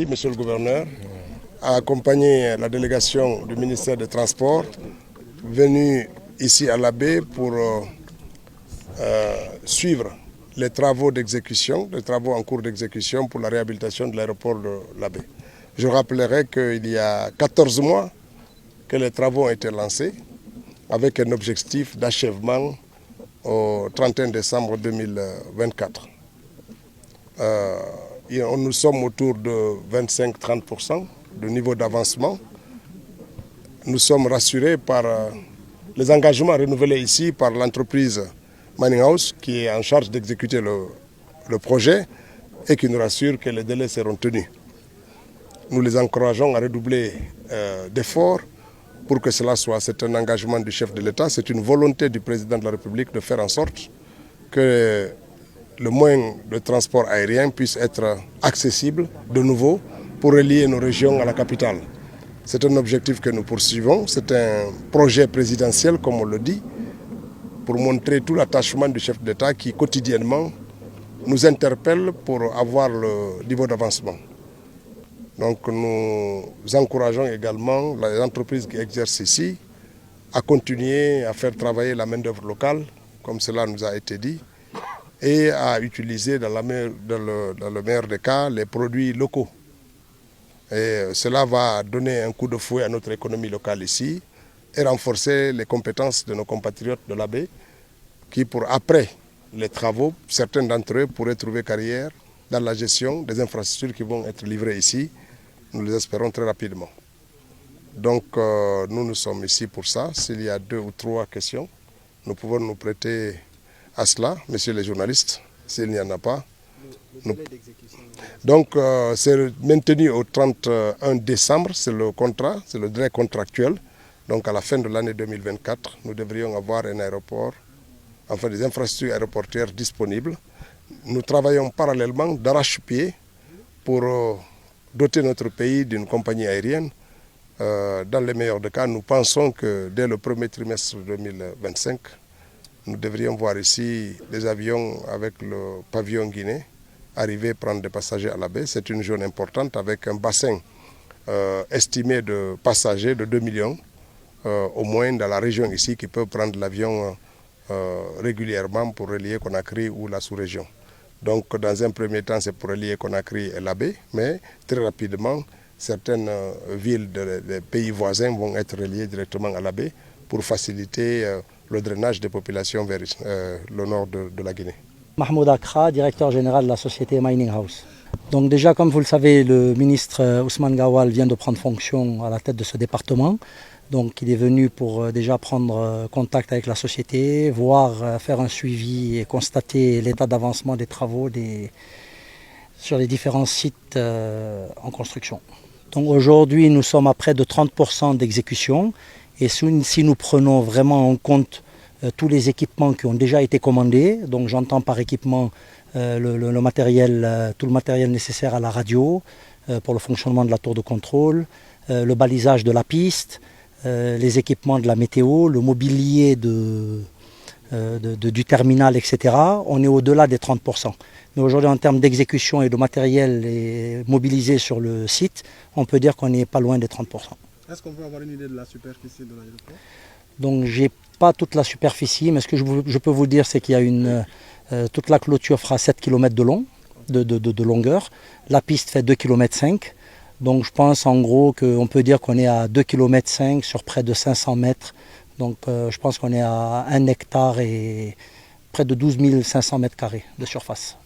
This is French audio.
Monsieur le gouverneur a accompagné la délégation du ministère des Transports venue ici à la baie pour suivre les travaux d'exécution, les travaux en cours d'exécution pour la réhabilitation de l'aéroport de la baie. Je rappellerai qu'il y a 14 mois que les travaux ont été lancés avec un objectif d'achèvement au 31 décembre 2024. Nous sommes autour de 25-30% de niveau d'avancement. Nous sommes rassurés par les engagements renouvelés ici par l'entreprise Mining House qui est en charge d'exécuter le projet et qui nous rassure que les délais seront tenus. Nous les encourageons à redoubler d'efforts pour que cela soit. C'est un engagement du chef de l'État, c'est une volonté du président de la République de faire en sorte que le moyen de transport aérien puisse être accessible de nouveau pour relier nos régions à la capitale. C'est un objectif que nous poursuivons, c'est un projet présidentiel comme on le dit, pour montrer tout l'attachement du chef d'État qui quotidiennement nous interpelle pour avoir le niveau d'avancement. Donc nous encourageons également les entreprises qui exercent ici à continuer à faire travailler la main-d'œuvre locale, comme cela nous a été dit, et à utiliser dans le meilleur des cas les produits locaux. Et cela va donner un coup de fouet à notre économie locale ici et renforcer les compétences de nos compatriotes de la baie qui, après les travaux, certains d'entre eux pourraient trouver carrière dans la gestion des infrastructures qui vont être livrées ici. Nous les espérons très rapidement. Donc nous sommes ici pour ça. S'il y a 2 ou 3 questions, nous pouvons nous prêter à cela, messieurs les journalistes, s'il n'y en a pas. Donc c'est maintenu au 31 décembre, c'est le contrat, c'est le délai contractuel. Donc à la fin de l'année 2024, nous devrions avoir un aéroport, enfin des infrastructures aéroportuaires disponibles. Nous travaillons parallèlement d'arrache-pied pour doter notre pays d'une compagnie aérienne. Dans les meilleurs des cas, nous pensons que dès le premier trimestre 2025, nous devrions voir ici des avions avec le pavillon guinéen arriver prendre des passagers à la baie. C'est une zone importante avec un bassin estimé de passagers de 2 millions au moins dans la région ici qui peuvent prendre l'avion régulièrement pour relier Conakry ou la sous-région. Donc dans un premier temps c'est pour relier Conakry et la baie, mais très rapidement certaines villes des pays voisins vont être reliées directement à la baie pour faciliter le drainage des populations vers le nord de la Guinée. Mahmoud Akra, directeur général de la société Mining House. Donc déjà, comme vous le savez, le ministre Ousmane Gawal vient de prendre fonction à la tête de ce département. Donc il est venu pour déjà prendre contact avec la société, voir, faire un suivi et constater l'état d'avancement des travaux sur les différents sites en construction. Donc aujourd'hui, nous sommes à près de 30% d'exécution. Et si nous prenons vraiment en compte tous les équipements qui ont déjà été commandés, donc j'entends par équipement le matériel, tout le matériel nécessaire à la radio pour le fonctionnement de la tour de contrôle, le balisage de la piste, les équipements de la météo, le mobilier du terminal, etc. On est au-delà des 30%. Mais aujourd'hui, en termes d'exécution et de matériel mobilisé sur le site, on peut dire qu'on n'est pas loin des 30%. Est-ce qu'on peut avoir une idée de la superficie de l'aéroport? Donc je n'ai pas toute la superficie, mais ce que je peux vous dire, c'est qu'il y a toute la clôture fera 7 km de long, de longueur. La piste fait 2,5 km. Donc je pense en gros qu'on peut dire qu'on est à 2,5 km sur près de 500 mètres. Donc je pense qu'on est à 1 hectare et près de 12 500 mètres carrés de surface.